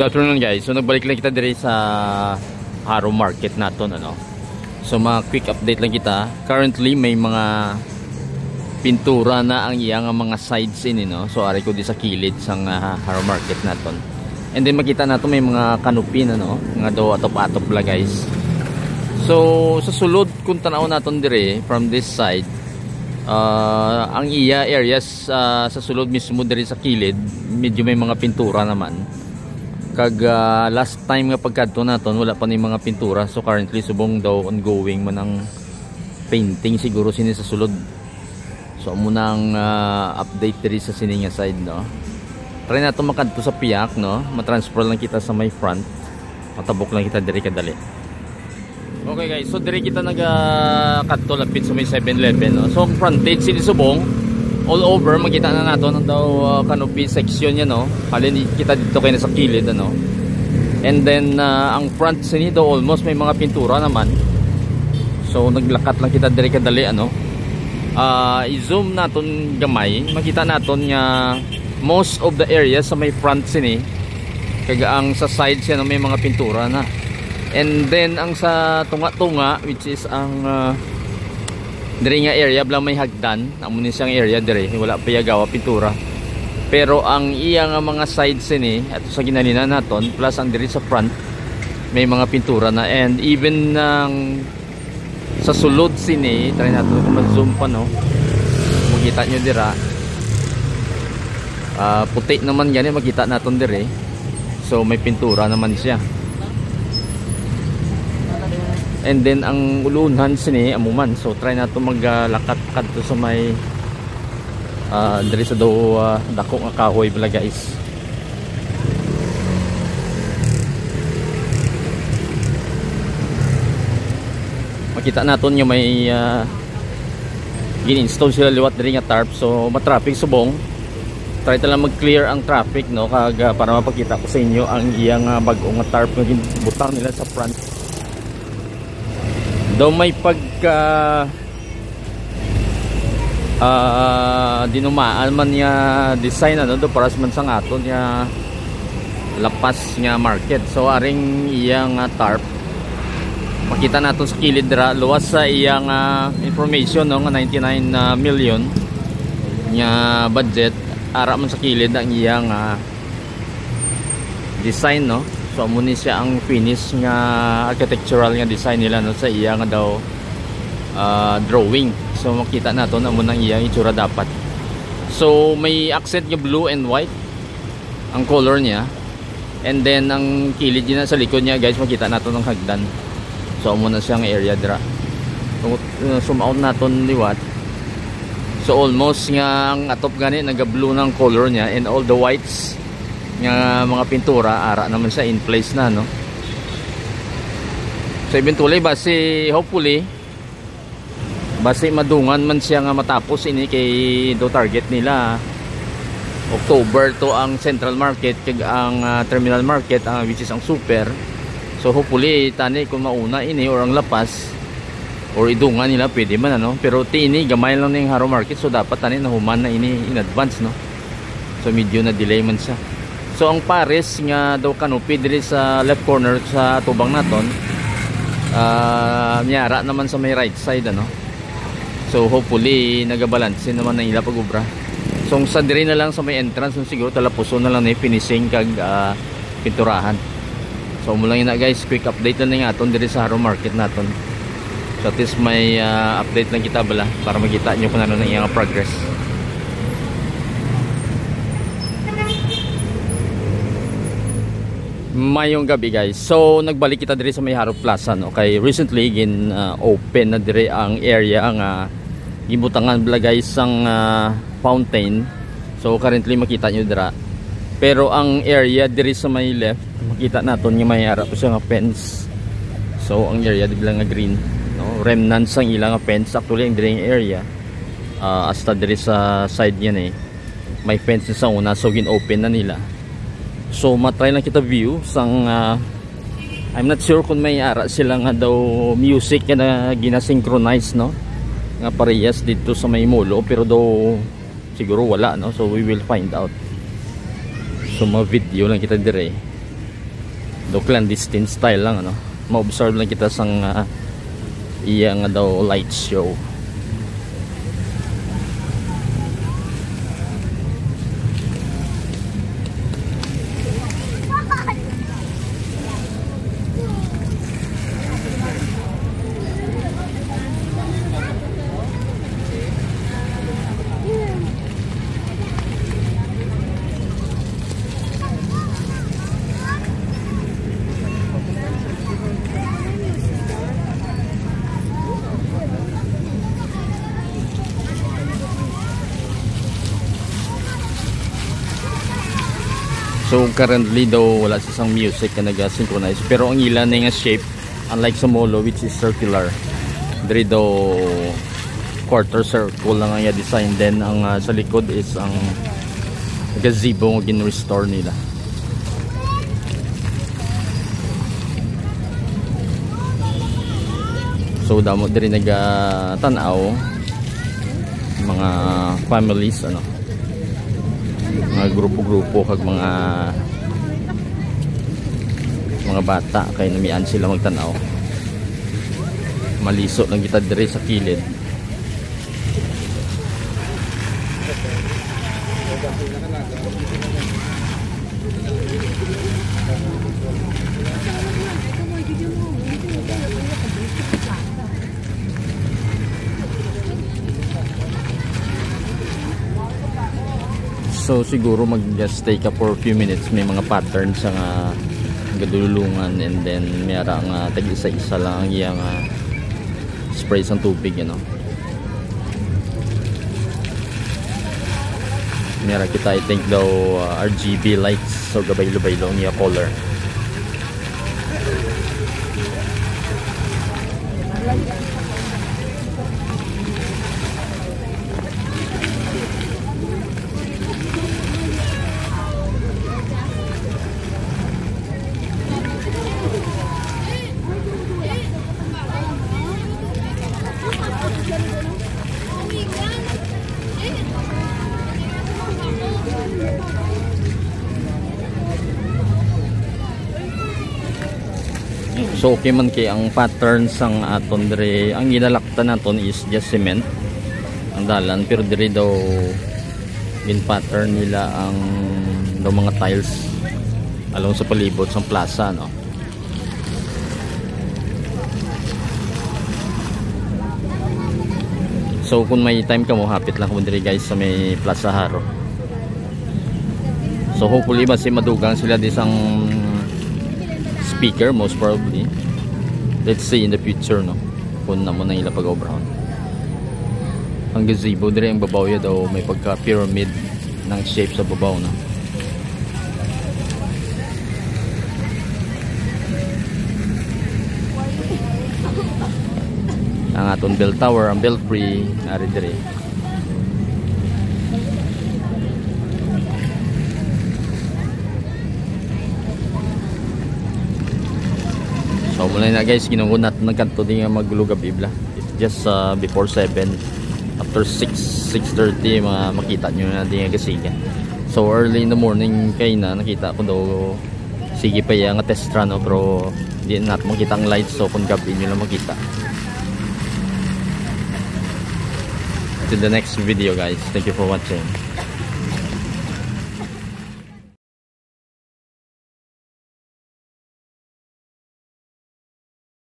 Good afternoon guys. So nagbalik lang kita dire sa Harrow Market naton ano. So mga quick update lang kita. Currently may mga pintura na ang iyang mga sides ini no. So ari ko di sa kilid sang Harrow Market naton. And then makita nato may mga canopy na no, nga do atop-atop la guys. So sa sulod kung tanaw naton dire from this side, ang iya areas sa sulod mismo dire sa kilid, medyo may mga pintura naman. Kag last time nga pagkadto naton wala pa ni mga pintura. So currently subong daw ongoing man ang painting siguro sini sa sulod. So muna ang update diri sa sininga side no. Try nato makadto sa piyak no, matransfer lang kita sa may front. Matabok lang kita diri kadali. Okay guys, so diri kita nagakadto lapit sa may 7-Eleven no. So frontage sini subong all over makita na nato nang daw canopy section niya no. Halin kita dito kay sa kilid ano. And then ang front sini daw almost may mga pintura naman. So naglakat lang kita diri kadali ano. I-zoom naton gamay, makita naton nga most of the area sa may front sini kaga ang sa side siya no, may mga pintura na. And then ang sa tunga-tunga which is ang diri nga area blang may hagdan, amo ni siyang area diri wala pa yagawa pintura. Pero ang iya nga mga sides ni ato sa ginanina naton plus ang diri sa front may mga pintura na. And even ng sa sulod sini, try natin kung ma-zoom pa no. Makita nyo dira. Puti naman yan makita naton diri. So may pintura naman siya. And then ang ulunhan sini amuman. So try nato maglakat kadto sa may diri sa daw dako nga kahoy bala guys. Makita naton nga may gin-install sila liwat diri nga tarp. So ma-traffic subong. Try ta lang mag-clear ang traffic no kag para mapakita ko sa inyo ang iyang bag-o nga tarp nga ginbutang nila sa front. Daw may pagka dinumaan man niya design ano do para man sang aton niya lapas nga market. So aring iyang tarp makita nato sa kilid dira luwas sa iyang information no nga 99 million nya budget ara man sa kilid ang iyang design no. So amo ni siya ang finish nga architectural nga design nila no sa iya nga daw drawing. So makita nato amo nang iyang itsura dapat. So may accent nga blue and white ang color niya. And then ang kilid niya sa likod niya guys makita nato ng hagdan. So amo na siyang area dira. So zoom out naton liwat. So almost nga ang atop gani naga-blue ng color niya and all the whites nga mga pintura ara naman siya in place na no. So eventually hopefully base madungan man siya nga matapos ini kay do target nila October to ang Central Market kag ang Terminal Market which is ang Super. So hopefully tani kung mauna ini or ang lapas or idungan nila pwede man ano. Pero tini gamay lang ning Harrow Market so dapat tani nahuman na ini in advance no. So medyo na delay man siya. So ang pares nga daw canopy diri sa left corner sa tubang naton miyara naman sa may right side ano. So hopefully nagabalanse naman ang ila pag-ubra. So sa diri na lang sa may entrance siguro talapuson na lang na finishing kag pinturahan. So mo lang ina guys, quick update lang nga aton diri sa Harrow Market naton. So at least may update lang kita bala para makita nyo kung ano nang iyang progress. Mayong gabi guys. So nagbalik kita diri sa may Harrow Plaza no. Kay recently gin open na diri ang area nga gibutangan bala guys ang fountain. So currently makita nyo dira. Pero ang area diri sa may left makita naton nga may ara pa siya nga fence. So ang area diri nga green no. Remnants ang ilang nga fence actually ang diri area. Hasta diri sa side niyan may fence sa una so gin open na nila. So matry lang kita view sang I'm not sure kung may ara sila nga daw music na gina-synchronize no nga parehas dito sa may molo pero daw siguro wala no. So we will find out. So mga video lang kita dire do clandestine style lang ano, ma-observe lang kita sang iya nga daw light show. So currently daw wala siyang music na nag-synchronize, pero ang ilan na nga shape, unlike sa molo which is circular, diri daw quarter circle lang ang design. Then ang sa likod is ang gazebo nga gin-restore nila. So damo diri nag-tanaw mga families ano, mga grupo-grupo kag mga bata kay namian sila magtanaw. Maliso lang kita dire sa kilid. So siguro mag-stay ka for a few minutes, may mga patterns sa gadulungan, and then mayara nga tag-isa-isa lang ang iyang spray sa tubig, you know. Mayara kita I think daw RGB lights, so gabay-lubaylo niya color. So okay man kay ang patterns ang aton dire, ang ginalaktan naton is just cement ang dalan, pero dire daw gin pattern nila ang daw mga tiles along sa palibot sa plaza, no. So kung may time ka mo, hapit lang ko dire guys sa may Plaza Haro. So hopefully mas madugang sila di sang speaker, most probably. Let's see in the future, no, kung na mo na ila pag-obrahan. Ang gazebo dire ang babaw ya daw may pagka pyramid ng shape sa babaw, no. Ang aton bell tower, ang belfry ari dire. So mula na guys, ginungunat nagkanto din nga maglugab ibla. It's just before 7. After 6:30 makita nyo na din nga gasiga. So early in the morning kay na nakita ko daw sige pa yang test run, no, pero di na makita ang lights, so kung gabi nyo lang makita. To the next video guys, thank you for watching.